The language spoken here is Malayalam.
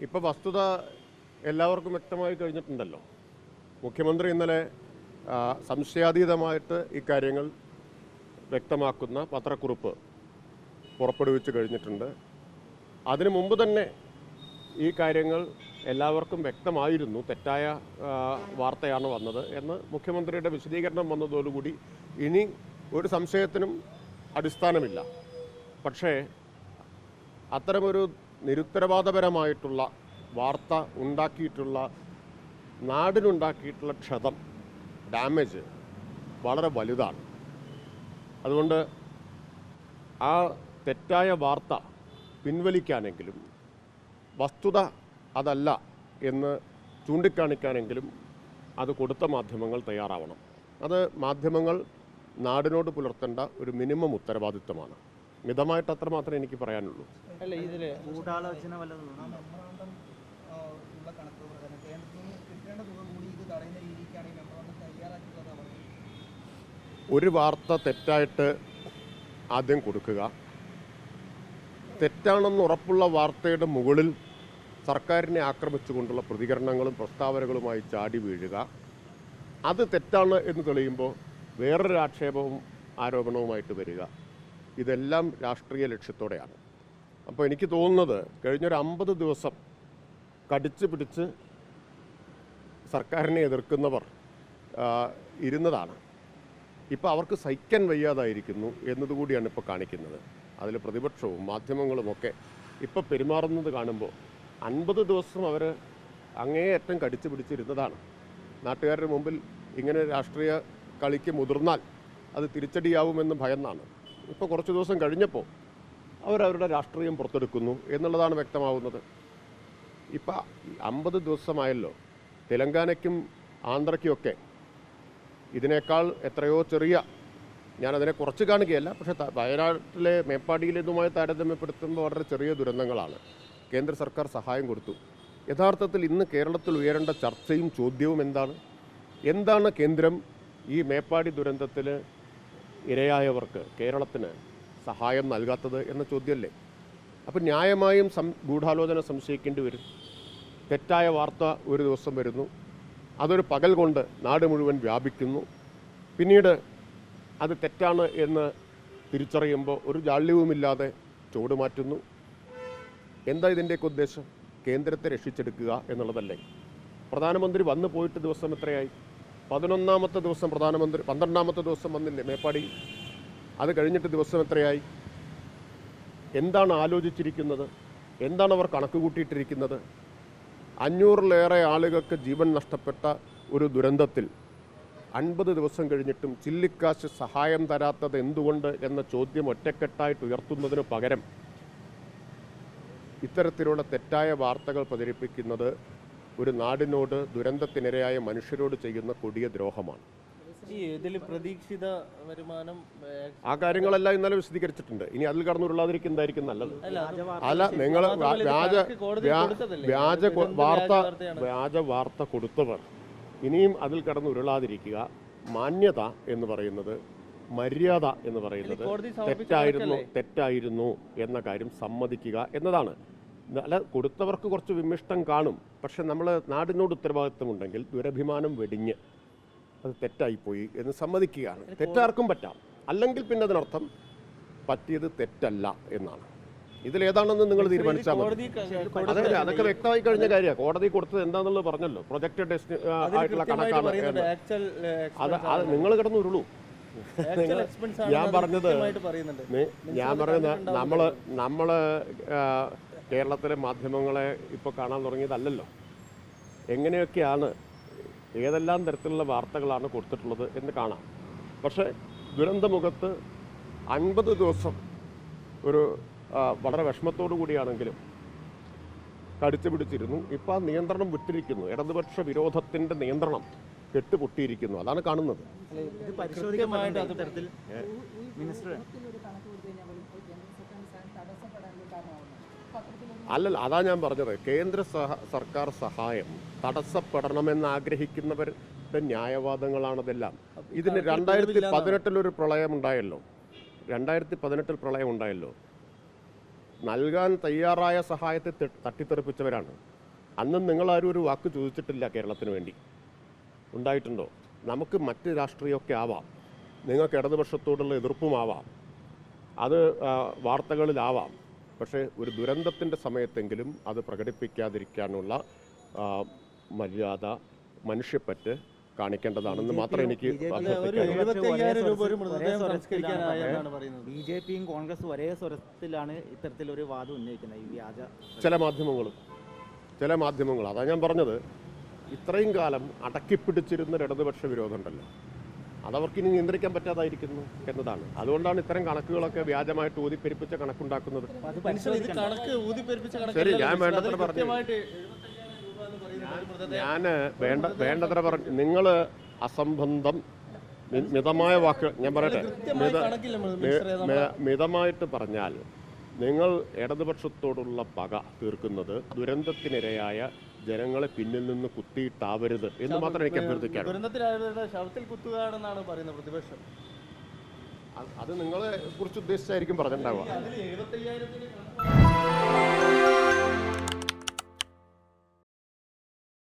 ഇപ്പോൾ വസ്തുത എല്ലാവർക്കും വ്യക്തമായി കഴിഞ്ഞിട്ടുണ്ടല്ലോ. മുഖ്യമന്ത്രി ഇന്നലെ സംശയാതീതമായിട്ട് ഇക്കാര്യങ്ങൾ വ്യക്തമാക്കുന്ന പത്രക്കുറിപ്പ് പുറപ്പെടുവിച്ച് കഴിഞ്ഞിട്ടുണ്ട്. അതിനു മുമ്പ് തന്നെ ഈ കാര്യങ്ങൾ എല്ലാവർക്കും വ്യക്തമായിരുന്നു. തെറ്റായ വാർത്തയാണ് വന്നത് എന്ന് മുഖ്യമന്ത്രിയുടെ വിശദീകരണം വന്നതോടുകൂടി ഇനി ഒരു സംശയത്തിനും അടിസ്ഥാനമില്ല. പക്ഷേ അത്തരമൊരു നിരുത്തരവാദപരമായിട്ടുള്ള വാർത്ത ഉണ്ടാക്കിയിട്ടുള്ള നാടിനുണ്ടാക്കിയിട്ടുള്ള ക്ഷതം, ഡാമേജ് വളരെ വലുതാണ്. അതുകൊണ്ട് ആ തെറ്റായ വാർത്ത പിൻവലിക്കാനെങ്കിലും വസ്തുത അതല്ല എന്ന് ചൂണ്ടിക്കാണിക്കാനെങ്കിലും അത് കൊടുത്ത മാധ്യമങ്ങൾ തയ്യാറാവണം. അത് മാധ്യമങ്ങൾ നാടിനോട് പുലർത്തേണ്ട ഒരു മിനിമം ഉത്തരവാദിത്വമാണ്. മിതമായിട്ട് അത്ര മാത്രമേ എനിക്ക് പറയാനുള്ളൂ. അല്ല, ഇതിൽ ഗൂഢാലോചന ഒരു വാർത്ത തെറ്റായിട്ട് ആദ്യം കൊടുക്കുക, തെറ്റാണെന്ന് ഉറപ്പുള്ള വാർത്തയുടെ മുകളിൽ സർക്കാരിനെ ആക്രമിച്ചുകൊണ്ടുള്ള പ്രതികരണങ്ങളും പ്രസ്താവനകളുമായി ചാടി വീഴുക, അത് തെറ്റാണ് എന്ന് തെളിയുമ്പോൾ വേറൊരു ആക്ഷേപവും ആരോപണവുമായിട്ട് വരിക, ഇതെല്ലാം രാഷ്ട്രീയ ലക്ഷ്യത്തോടെയാണ്. അപ്പോൾ എനിക്ക് തോന്നുന്നത് കഴിഞ്ഞൊരു 50 ദിവസം കടിച്ചു പിടിച്ച് സർക്കാരിനെ എതിർക്കുന്നവർ ഇരുന്നതാണ്. ഇപ്പോൾ അവർക്ക് സഹിക്കാൻ വയ്യാതായിരിക്കുന്നു എന്നതുകൂടിയാണ് ഇപ്പോൾ കാണിക്കുന്നത്. അതിൽ പ്രതിപക്ഷവും മാധ്യമങ്ങളുമൊക്കെ ഇപ്പോൾ പെരുമാറുന്നത് കാണുമ്പോൾ 50 ദിവസം അവർ അങ്ങേയറ്റം കടിച്ചു പിടിച്ചിരുന്നതാണ്. നാട്ടുകാരുടെ മുമ്പിൽ ഇങ്ങനെ രാഷ്ട്രീയ കളിക്ക് മുതിർന്നാൽ അത് തിരിച്ചടിയാവുമെന്ന് ഭയന്നാണ്. ഇപ്പോൾ കുറച്ച് ദിവസം കഴിഞ്ഞപ്പോൾ അവരവരുടെ രാഷ്ട്രീയം പുറത്തെടുക്കുന്നു എന്നുള്ളതാണ് വ്യക്തമാവുന്നത്. ഇപ്പം 50 ദിവസമായല്ലോ. തെലങ്കാനയ്ക്കും ആന്ധ്രയ്ക്കുമൊക്കെ ഇതിനേക്കാൾ എത്രയോ ചെറിയ, ഞാനതിനെ കുറച്ച് കാണുകയല്ല, പക്ഷേ വയനാട്ടിലെ മേപ്പാടിയിലേതുമായി താരതമ്യപ്പെടുത്തുമ്പോൾ വളരെ ചെറിയ ദുരന്തങ്ങളാണ്. കേന്ദ്ര സർക്കാർ സഹായം കൊടുത്തു. യഥാർത്ഥത്തിൽ ഇന്ന് കേരളത്തിൽ ഉയരേണ്ട ചർച്ചയും ചോദ്യവും എന്താണ് കേന്ദ്രം ഈ മേപ്പാടി ദുരന്തത്തിൽ ഇരയായവർക്ക്, കേരളത്തിന് സഹായം നൽകാത്തത് എന്ന ചോദ്യമല്ലേ? അപ്പം ന്യായമായും ഗൂഢാലോചന സംശയിക്കേണ്ടി വരും. തെറ്റായ വാർത്ത ഒരു ദിവസം വരുന്നു, അതൊരു പകൽ കൊണ്ട് നാട് മുഴുവൻ വ്യാപിക്കുന്നു. പിന്നീട് അത് തെറ്റാണ് എന്ന് തിരിച്ചറിയുമ്പോൾ ഒരു ജാള്യവുമില്ലാതെ ചുവട് മാറ്റുന്നു. എന്താ ഇതിൻ്റെയൊക്കെ ഉദ്ദേശം? കേന്ദ്രത്തെ രക്ഷിച്ചെടുക്കുക എന്നുള്ളതല്ലേ? പ്രധാനമന്ത്രി വന്നു പോയിട്ട് ദിവസം എത്രയായി? 11ാമത്തെ ദിവസം പ്രധാനമന്ത്രി, 12ാമത്തെ ദിവസം വന്നില്ലേ മേപ്പാടി? അത് കഴിഞ്ഞിട്ട് ദിവസം എത്രയായി? എന്താണ് ആലോചിച്ചിരിക്കുന്നത്? എന്താണ് അവർ കണക്ക് കൂട്ടിയിട്ടിരിക്കുന്നത്? 500-ലേറെ ആളുകൾക്ക് ജീവൻ നഷ്ടപ്പെട്ട ഒരു ദുരന്തത്തിൽ 50 ദിവസം കഴിഞ്ഞിട്ടും ചില്ലിക്കാശ് സഹായം തരാത്തത് എന്തുകൊണ്ട് എന്ന ചോദ്യം ഒറ്റക്കെട്ടായിട്ട് ഉയർത്തുന്നതിന് പകരം ഇത്തരത്തിലുള്ള തെറ്റായ വാർത്തകൾ പ്രചരിപ്പിക്കുന്നത് ഒരു നാടിനോട്, ദുരന്തത്തിനിരയായ മനുഷ്യരോട് ചെയ്യുന്ന കൊടിയ ദ്രോഹമാണ്. പ്രതീക്ഷിത വരുമാനം, ആ കാര്യങ്ങളെല്ലാം ഇന്നലെ വിശദീകരിച്ചിട്ടുണ്ട്. ഇനി അതിൽ കടന്നുരുളാതിരിക്കുന്നതായിരിക്കും നല്ലത്. അല്ല, നിങ്ങൾ വ്യാജ വാർത്ത കൊടുത്തവർ ഇനിയും അതിൽ കടന്നുരുളാതിരിക്കുക. മാന്യത എന്ന് പറയുന്നത്, മര്യാദ എന്ന് പറയുന്നത് തെറ്റായിരുന്നു എന്ന കാര്യം സമ്മതിക്കുക എന്നതാണ്. അല്ല, കൊടുത്തവർക്ക് കുറച്ച് വിമിഷ്ടം കാണും. പക്ഷെ നമ്മൾ നാടിനോട് ഉത്തരവാദിത്വമുണ്ടെങ്കിൽ ദുരഭിമാനം വെടിഞ്ഞ് അത് തെറ്റായിപ്പോയി എന്ന് സമ്മതിക്കുകയാണ്. തെറ്റാർക്കും പറ്റാം. അല്ലെങ്കിൽ പിന്നെ അതിനർത്ഥം പറ്റിയത് തെറ്റല്ല എന്നാണ്. ഇതിലേതാണെന്ന് നിങ്ങൾ തീരുമാനിച്ചാൽ മതി. അതൊക്കെ വ്യക്തമായി കഴിഞ്ഞ കാര്യമാണ്. കോടതി കൊടുത്തത് എന്താണെന്നുള്ളത് പറഞ്ഞല്ലോ. പ്രൊജക്ട് ആയിട്ടുള്ള കണക്കാണ്. അത് നിങ്ങൾ കിടന്നുരുളൂ. ഞാൻ പറഞ്ഞത് നമ്മള് കേരളത്തിലെ മാധ്യമങ്ങളെ ഇപ്പോൾ കാണാൻ തുടങ്ങിയതല്ലല്ലോ. എങ്ങനെയൊക്കെയാണ്, ഏതെല്ലാം തരത്തിലുള്ള വാർത്തകളാണ് കൊടുത്തിട്ടുള്ളത് എന്ന് കാണാം. പക്ഷേ ദുരന്തമുഖത്ത് 50 ദിവസം ഒരു വളരെ വിഷമത്തോടു കൂടിയാണെങ്കിലും കടിച്ചു പിടിച്ചിരുന്നു. ഇപ്പോൾ ആ നിയന്ത്രണം വിട്ടിരിക്കുന്നു. ഇടതുപക്ഷ വിരോധത്തിൻ്റെ നിയന്ത്രണം കെട്ടുപൊട്ടിയിരിക്കുന്നു. അതാണ് കാണുന്നത്. അല്ലല്ല, അതാ ഞാൻ പറഞ്ഞത്. കേന്ദ്ര സർക്കാർ സഹായം തടസ്സപ്പെടണമെന്ന് ആഗ്രഹിക്കുന്നവരുടെ ന്യായവാദങ്ങളാണതെല്ലാം. ഇതിന് 2018 പ്രളയം ഉണ്ടായല്ലോ. നൽകാൻ തയ്യാറായ സഹായത്തെ തട്ടിത്തെറിപ്പിച്ചവരാണ്. അന്നും നിങ്ങളാരും ഒരു വാക്ക് ചോദിച്ചിട്ടില്ല കേരളത്തിന് വേണ്ടി. ഉണ്ടായിട്ടുണ്ടോ? നമുക്ക് മറ്റ് രാഷ്ട്രീയമൊക്കെ ആവാം, നിങ്ങൾക്ക് ഇടതുപക്ഷത്തോടുള്ള എതിർപ്പുമാവാം, അത് വാർത്തകളിലാവാം. പക്ഷേ ഒരു ദുരന്തത്തിൻ്റെ സമയത്തെങ്കിലും അത് പ്രകടിപ്പിക്കാതിരിക്കാനുള്ള മര്യാദ, മനുഷ്യപ്പറ്റ് കാണിക്കേണ്ടതാണെന്ന് മാത്രമേ എനിക്ക് ബിജെപിയും കോൺഗ്രസും ഒരേ സ്വരത്തിലാണ് ഇത്തരത്തിലൊരു വാദം ഉന്നയിക്കുന്നത്. ഈ വ്യാജ ചില മാധ്യമങ്ങൾ അതാ ഞാൻ പറഞ്ഞത്, ഇത്രയും കാലം അടക്കിപ്പിടിച്ചിരുന്ന ഇടതുപക്ഷ വിരോധം ഉണ്ടല്ലോ, അതവർക്കിനി നിയന്ത്രിക്കാൻ പറ്റാതായിരിക്കുന്നു എന്നതാണ്. അതുകൊണ്ടാണ് ഇത്തരം കണക്കുകളൊക്കെ വ്യാജമായിട്ട് ഊതിപ്പെരിപ്പിച്ച കണക്കുണ്ടാക്കുന്നത്. ശരി, ഞാൻ വേണ്ടത്ര പറഞ്ഞു, ഞാൻ വേണ്ടത്ര പറഞ്ഞു. നിങ്ങൾ അസംബന്ധം മിതമായ വാക്കുകൾ ഞാൻ പറയട്ടെ, മിതമായിട്ട് പറഞ്ഞാൽ നിങ്ങൾ ഇടതുപക്ഷത്തോടുള്ള പക തീർക്കുന്നത് ദുരന്തത്തിനിരയായ ജനങ്ങളെ പിന്നിൽ നിന്ന് കുത്തിയിട്ടാവരുത് എന്ന് മാത്രം എനിക്ക് അഭ്യർത്ഥിക്കാം. അത് നിങ്ങളെ കുറിച്ച് ഉദ്ദേശിച്ചായിരിക്കും പറഞ്ഞിട്ടുണ്ടാവുക.